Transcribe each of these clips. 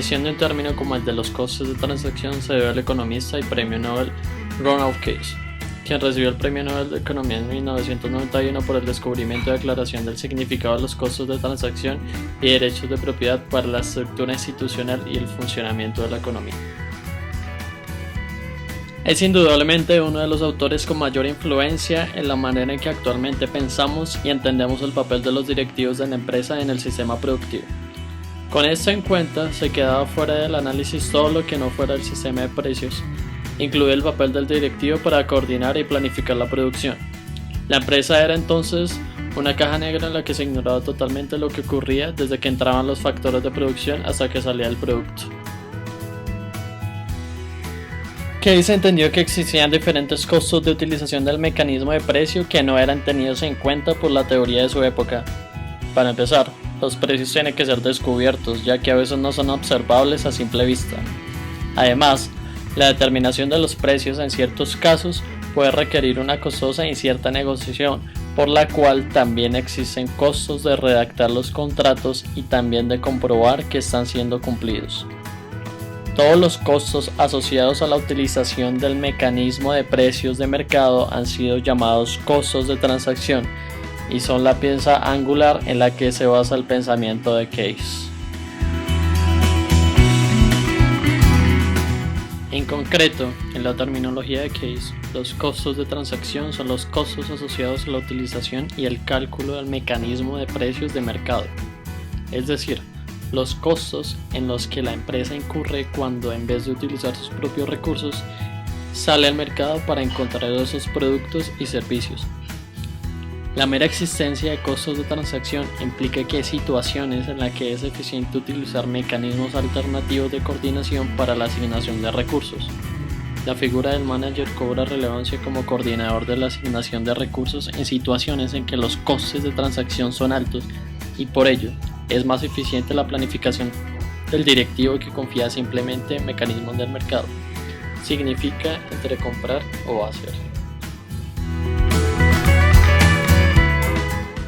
definición de un término como el de los costes de transacción se debe al economista y premio Nobel Ronald Case, quien recibió el Premio Nobel de Economía en 1991 por el descubrimiento y aclaración del significado de los costos de transacción y derechos de propiedad para la estructura institucional y el funcionamiento de la economía. Es indudablemente uno de los autores con mayor influencia en la manera en que actualmente pensamos y entendemos el papel de los directivos de la empresa en el sistema productivo. Con esto en cuenta, se quedaba fuera del análisis todo lo que no fuera el sistema de precios, incluye el papel del directivo para coordinar y planificar la producción. La empresa era entonces una caja negra en la que se ignoraba totalmente lo que ocurría desde que entraban los factores de producción hasta que salía el producto. Case entendió que existían diferentes costos de utilización del mecanismo de precio que no eran tenidos en cuenta por la teoría de su época. Para empezar, los precios tienen que ser descubiertos, ya que a veces no son observables a simple vista. Además, la determinación de los precios en ciertos casos puede requerir una costosa e incierta negociación, por la cual también existen costos de redactar los contratos y también de comprobar que están siendo cumplidos. Todos los costos asociados a la utilización del mecanismo de precios de mercado han sido llamados costos de transacción y son la pieza angular en la que se basa el pensamiento de Case. En concreto, en la terminología de Case, los costos de transacción son los costos asociados a la utilización y el cálculo del mecanismo de precios de mercado, es decir, los costos en los que la empresa incurre cuando, en vez de utilizar sus propios recursos, sale al mercado para encontrar esos productos y servicios. La mera existencia de costos de transacción implica que hay situaciones en las que es eficiente utilizar mecanismos alternativos de coordinación para la asignación de recursos. La figura del manager cobra relevancia como coordinador de la asignación de recursos en situaciones en que los costes de transacción son altos y por ello es más eficiente la planificación del directivo que confía simplemente en mecanismos del mercado. Significa entre comprar o hacer.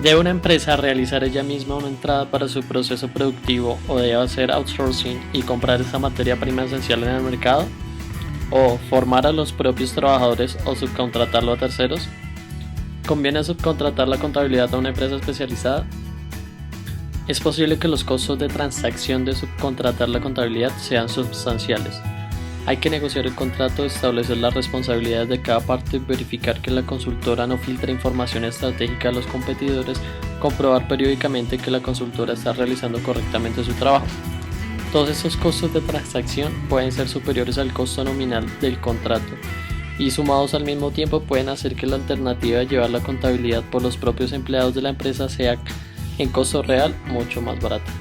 ¿Debe una empresa realizar ella misma una entrada para su proceso productivo o debe hacer outsourcing y comprar esa materia prima esencial en el mercado? ¿O formar a los propios trabajadores o subcontratarlo a terceros? ¿Conviene subcontratar la contabilidad a una empresa especializada? Es posible que los costos de transacción de subcontratar la contabilidad sean sustanciales. Hay que negociar el contrato, establecer las responsabilidades de cada parte, verificar que la consultora no filtre información estratégica a los competidores, comprobar periódicamente que la consultora está realizando correctamente su trabajo. Todos estos costos de transacción pueden ser superiores al costo nominal del contrato y sumados al mismo tiempo pueden hacer que la alternativa de llevar la contabilidad por los propios empleados de la empresa sea en costo real mucho más barata.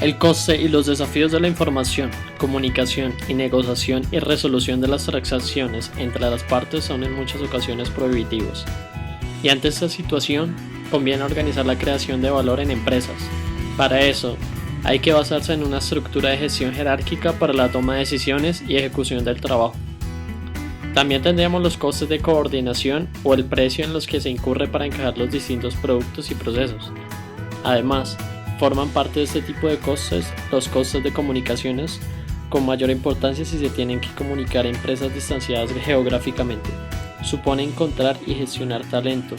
El coste y los desafíos de la información, comunicación y negociación y resolución de las transacciones entre las partes son en muchas ocasiones prohibitivos. Y ante esta situación, conviene organizar la creación de valor en empresas. Para eso, hay que basarse en una estructura de gestión jerárquica para la toma de decisiones y ejecución del trabajo. También tendríamos los costes de coordinación o el precio en los que se incurre para encajar los distintos productos y procesos. Además, forman parte de este tipo de costes los costes de comunicaciones, con mayor importancia si se tienen que comunicar a empresas distanciadas geográficamente. Supone encontrar y gestionar talento,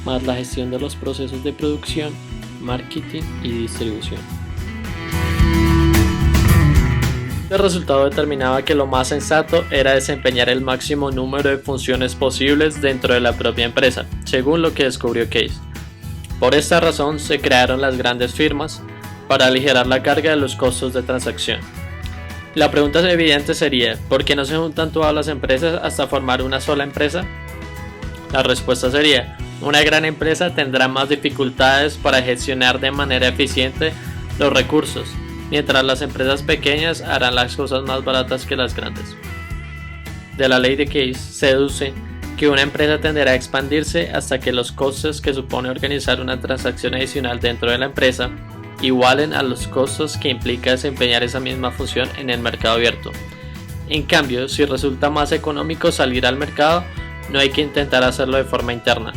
más la gestión de los procesos de producción, marketing y distribución. El resultado determinaba que lo más sensato era desempeñar el máximo número de funciones posibles dentro de la propia empresa, según lo que descubrió Case. Por esta razón se crearon las grandes firmas para aligerar la carga de los costos de transacción. La pregunta evidente sería, ¿por qué no se juntan todas las empresas hasta formar una sola empresa? La respuesta sería, una gran empresa tendrá más dificultades para gestionar de manera eficiente los recursos, mientras las empresas pequeñas harán las cosas más baratas que las grandes. De la ley de Case se deduce que una empresa tenderá a expandirse hasta que los costes que supone organizar una transacción adicional dentro de la empresa igualen a los costos que implica desempeñar esa misma función en el mercado abierto. En cambio, si resulta más económico salir al mercado, no hay que intentar hacerlo de forma interna.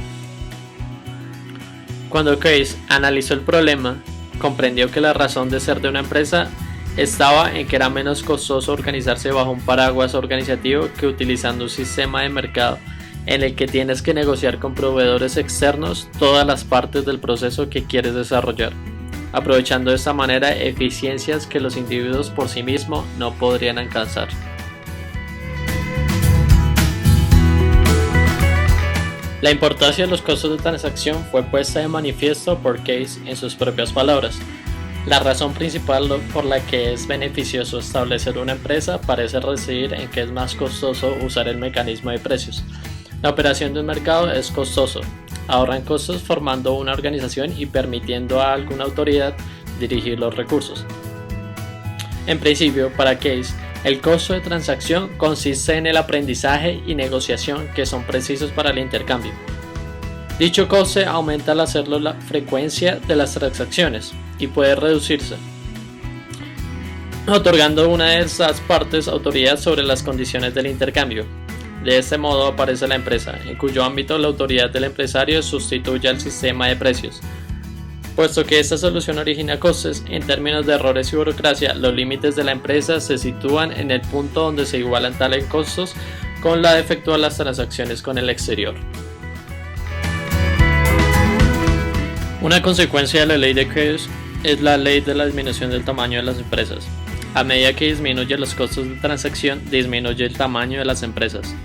Cuando Case analizó el problema, comprendió que la razón de ser de una empresa estaba en que era menos costoso organizarse bajo un paraguas organizativo que utilizando un sistema de mercado en el que tienes que negociar con proveedores externos todas las partes del proceso que quieres desarrollar, aprovechando de esta manera eficiencias que los individuos por sí mismos no podrían alcanzar. La importancia de los costos de transacción fue puesta de manifiesto por Case en sus propias palabras. La razón principal por la que es beneficioso establecer una empresa parece residir en que es más costoso usar el mecanismo de precios. La operación de un mercado es costoso, ahorran costos formando una organización y permitiendo a alguna autoridad dirigir los recursos. En principio, para Case, el costo de transacción consiste en el aprendizaje y negociación que son precisos para el intercambio. Dicho coste aumenta al hacerlo la frecuencia de las transacciones y puede reducirse, otorgando a una de esas partes autoridad sobre las condiciones del intercambio. De este modo aparece la empresa, en cuyo ámbito la autoridad del empresario sustituye al sistema de precios. Puesto que esta solución origina costes, en términos de errores y burocracia, los límites de la empresa se sitúan en el punto donde se igualan tales costos con la de efectuar las transacciones con el exterior. Una consecuencia de la ley de Case es la ley de la disminución del tamaño de las empresas. A medida que disminuye los costos de transacción, disminuye el tamaño de las empresas.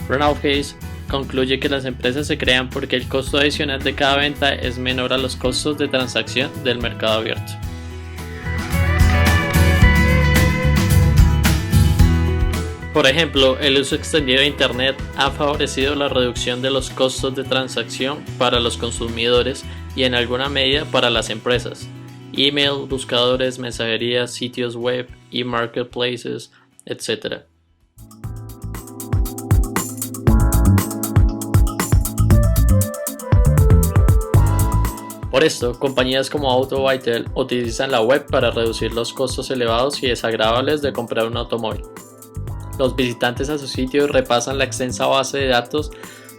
Ronald Case concluye que las empresas se crean porque el costo adicional de cada venta es menor a los costos de transacción del mercado abierto. Por ejemplo, el uso extendido de Internet ha favorecido la reducción de los costos de transacción para los consumidores y en alguna medida para las empresas. Email, buscadores, mensajería, sitios web, e-marketplaces, etc. Por esto, compañías como AutoVital utilizan la web para reducir los costos elevados y desagradables de comprar un automóvil. Los visitantes a su sitio repasan la extensa base de datos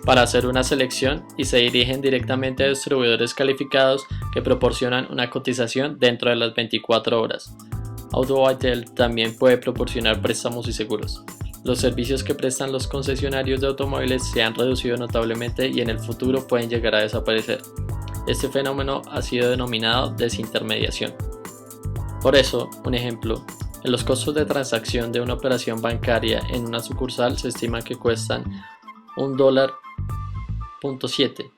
para hacer una selección y se dirigen directamente a distribuidores calificados que proporcionan una cotización dentro de las 24 horas. AutoVital también puede proporcionar préstamos y seguros. Los servicios que prestan los concesionarios de automóviles se han reducido notablemente y en el futuro pueden llegar a desaparecer. Este fenómeno ha sido denominado desintermediación. Por eso, un ejemplo, los costos de transacción de una operación bancaria en una sucursal se estima que cuestan $1.7,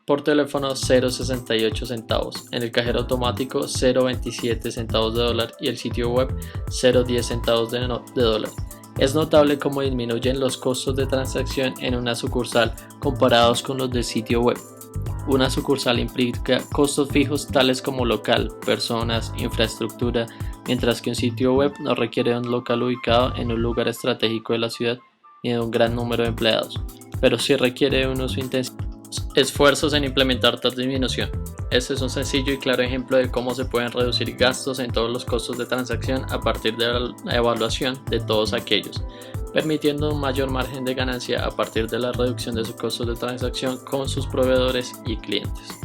por teléfono 0.68 centavos, en el cajero automático 0.27 centavos de dólar y el sitio web 0.10 centavos de dólar. Es notable cómo disminuyen los costos de transacción en una sucursal comparados con los del sitio web. Una sucursal implica costos fijos tales como local, personas, infraestructura, mientras que un sitio web no requiere de un local ubicado en un lugar estratégico de la ciudad ni de un gran número de empleados, pero sí requiere de un uso intensivo. Esfuerzos en implementar tal disminución. Este es un sencillo y claro ejemplo de cómo se pueden reducir gastos en todos los costos de transacción a partir de la evaluación de todos aquellos, permitiendo un mayor margen de ganancia a partir de la reducción de sus costos de transacción con sus proveedores y clientes.